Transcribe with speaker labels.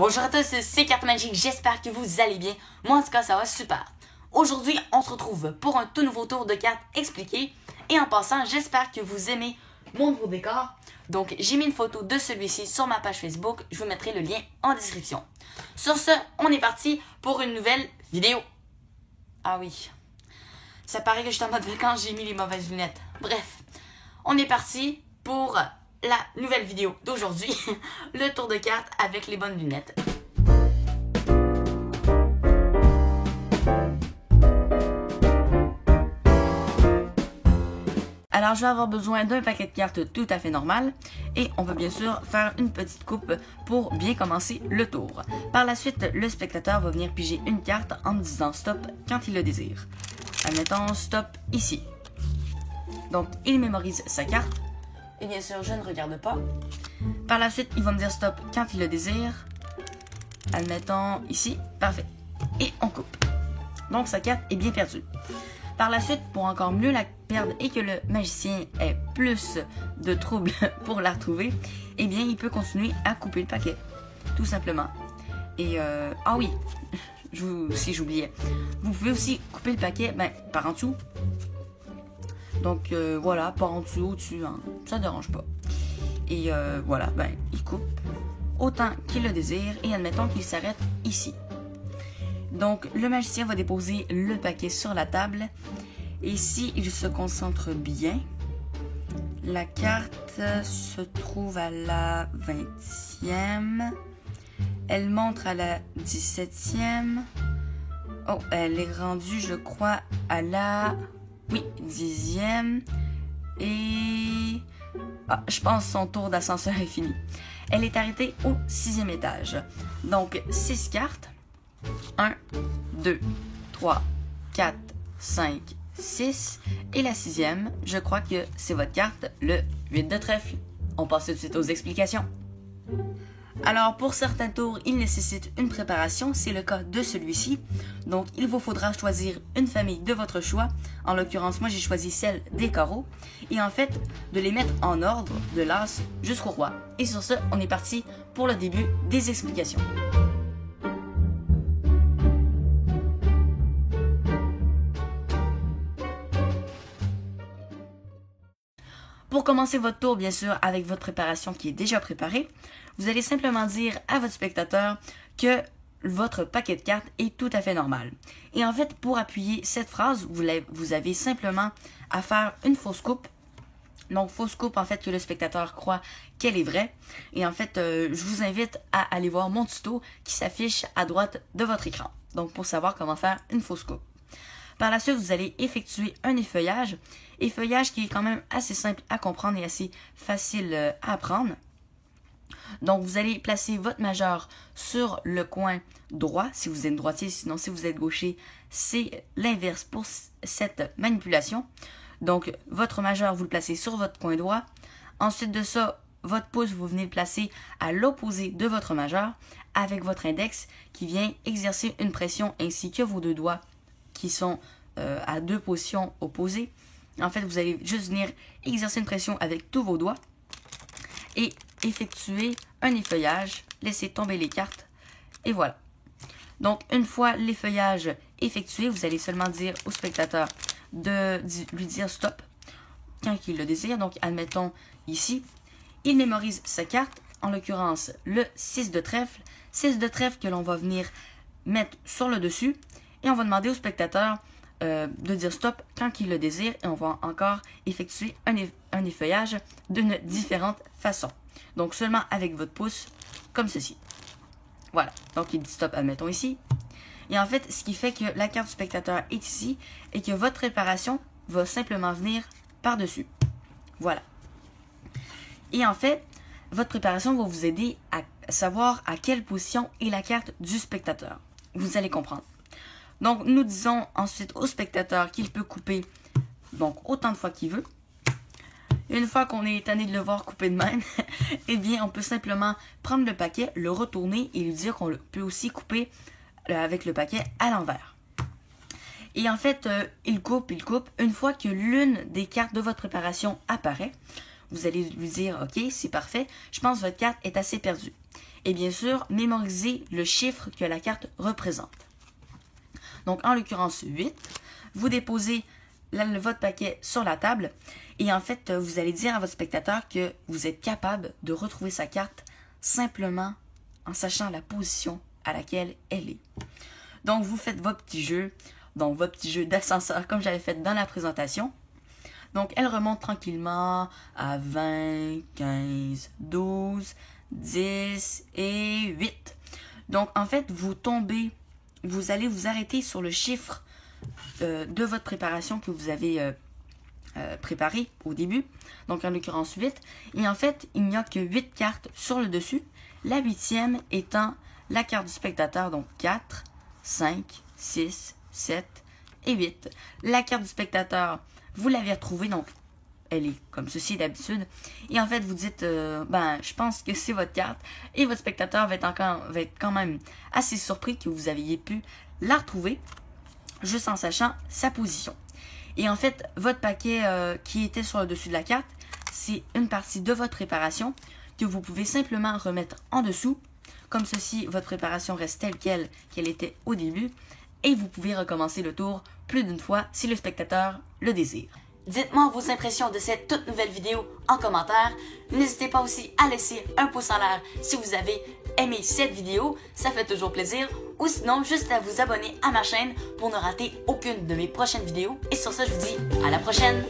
Speaker 1: Bonjour à tous, c'est Carte Magique, j'espère que vous allez bien. Moi en tout cas ça va super. Aujourd'hui on se retrouve pour un tout nouveau tour de cartes expliqué. Et en passant, j'espère que vous aimez mon nouveau décor. Donc j'ai mis une photo de celui-ci sur ma page Facebook, je vous mettrai le lien en description. Sur ce, on est parti pour une nouvelle vidéo. Ah oui, ça paraît que j'étais en mode vacances, j'ai mis les mauvaises lunettes. Bref, on est parti pour la nouvelle vidéo d'aujourd'hui, le tour de cartes avec les bonnes lunettes. Alors, je vais avoir besoin d'un paquet de cartes tout à fait normal et on va bien sûr faire une petite coupe pour bien commencer le tour. Par la suite, le spectateur va venir piger une carte en disant stop quand il le désire. Admettons stop ici. Donc, il mémorise sa carte. Et bien sûr, je ne regarde pas. Par la suite, il va me dire stop quand il le désire. Admettons ici. Parfait. Et on coupe. Donc, sa carte est bien perdue. Par la suite, pour encore mieux la perdre et que le magicien ait plus de troubles pour la retrouver, eh bien, il peut continuer à couper le paquet. Tout simplement. Et, ah oui, si j'oubliais. Vous pouvez aussi couper le paquet par en dessous. Donc voilà, par en dessous, au-dessus, hein, ça ne dérange pas. Et voilà, il coupe autant qu'il le désire et admettons qu'il s'arrête ici. Donc le magicien va déposer le paquet sur la table et s'il se concentre bien, la carte se trouve à la 20e, elle montre à la 17e, oh, elle est rendue je crois à la... Oui, 10e. Et... Ah, je pense que son tour d'ascenseur est fini. Elle est arrêtée au 6e étage. Donc, 6 cartes. 1, 2, 3, 4, 5, 6. Et la 6e, je crois que c'est votre carte, le 8 de trèfle. On passe tout de suite aux explications. Alors, pour certains tours, il nécessite une préparation, c'est le cas de celui-ci. Donc, il vous faudra choisir une famille de votre choix. En l'occurrence, moi, j'ai choisi celle des carreaux. Et en fait, de les mettre en ordre, de l'as jusqu'au roi. Et sur ce, on est parti pour le début des explications. Pour commencer votre tour, bien sûr, avec votre préparation qui est déjà préparée, vous allez simplement dire à votre spectateur que votre paquet de cartes est tout à fait normal. Et en fait, pour appuyer cette phrase, vous avez simplement à faire une fausse coupe. Donc, fausse coupe, en fait, que le spectateur croit qu'elle est vraie. Et en fait, je vous invite à aller voir mon tuto qui s'affiche à droite de votre écran. Donc, pour savoir comment faire une fausse coupe. Par la suite, vous allez effectuer un effeuillage. Effeuillage qui est quand même assez simple à comprendre et assez facile à apprendre. Donc, vous allez placer votre majeur sur le coin droit, si vous êtes droitier. Sinon, si vous êtes gaucher, c'est l'inverse pour cette manipulation. Donc, votre majeur, vous le placez sur votre coin droit. Ensuite de ça, votre pouce, vous venez le placer à l'opposé de votre majeur avec votre index qui vient exercer une pression ainsi que vos deux doigts qui sont à deux positions opposées. En fait, vous allez juste venir exercer une pression avec tous vos doigts et effectuer un effeuillage, laisser tomber les cartes et voilà. Donc, une fois l'effeuillage effectué, vous allez seulement dire au spectateur de lui dire stop quand il le désire. Donc, admettons ici, il mémorise sa carte, en l'occurrence le 6 de trèfle. 6 de trèfle que l'on va venir mettre sur le dessus et on va demander au spectateur de dire stop quand il le désire et on va encore effectuer un effeuillage d'une différente façon. Donc seulement avec votre pouce, comme ceci. Voilà, donc il dit stop, admettons ici. Et en fait, ce qui fait que la carte du spectateur est ici et que votre préparation va simplement venir par-dessus. Voilà. Et en fait, votre préparation va vous aider à savoir à quelle position est la carte du spectateur. Vous allez comprendre. Donc, nous disons ensuite au spectateur qu'il peut couper donc autant de fois qu'il veut. Une fois qu'on est tanné de le voir couper de même, eh bien, on peut simplement prendre le paquet, le retourner et lui dire qu'on peut aussi couper avec le paquet à l'envers. Et en fait, il coupe. Une fois que l'une des cartes de votre préparation apparaît, vous allez lui dire « Ok, c'est parfait, je pense que votre carte est assez perdue. » et bien sûr, mémorisez le chiffre que la carte représente. Donc, en l'occurrence 8, vous déposez votre paquet sur la table et en fait, vous allez dire à votre spectateur que vous êtes capable de retrouver sa carte simplement en sachant la position à laquelle elle est. Donc, vous faites vos petits jeux, donc vos petits jeux d'ascenseur comme j'avais fait dans la présentation. Donc, elle remonte tranquillement à 20, 15, 12, 10 et 8. Donc, en fait, vous allez vous arrêter sur le chiffre de votre préparation que vous avez préparé au début. Donc, en l'occurrence 8. Et en fait, il n'y a que 8 cartes sur le dessus. La 8e étant la carte du spectateur, donc 4, 5, 6, 7 et 8. La carte du spectateur, vous l'avez retrouvée, donc elle est comme ceci d'habitude. Et en fait, vous dites, je pense que c'est votre carte. Et votre spectateur va être quand même assez surpris que vous aviez pu la retrouver, juste en sachant sa position. Et en fait, votre paquet qui était sur le dessus de la carte, c'est une partie de votre préparation que vous pouvez simplement remettre en dessous. Comme ceci, votre préparation reste telle qu'elle était au début. Et vous pouvez recommencer le tour plus d'une fois si le spectateur le désire. Dites-moi vos impressions de cette toute nouvelle vidéo en commentaire. N'hésitez pas aussi à laisser un pouce en l'air si vous avez aimé cette vidéo, ça fait toujours plaisir. Ou sinon, juste à vous abonner à ma chaîne pour ne rater aucune de mes prochaines vidéos. Et sur ça, je vous dis à la prochaine!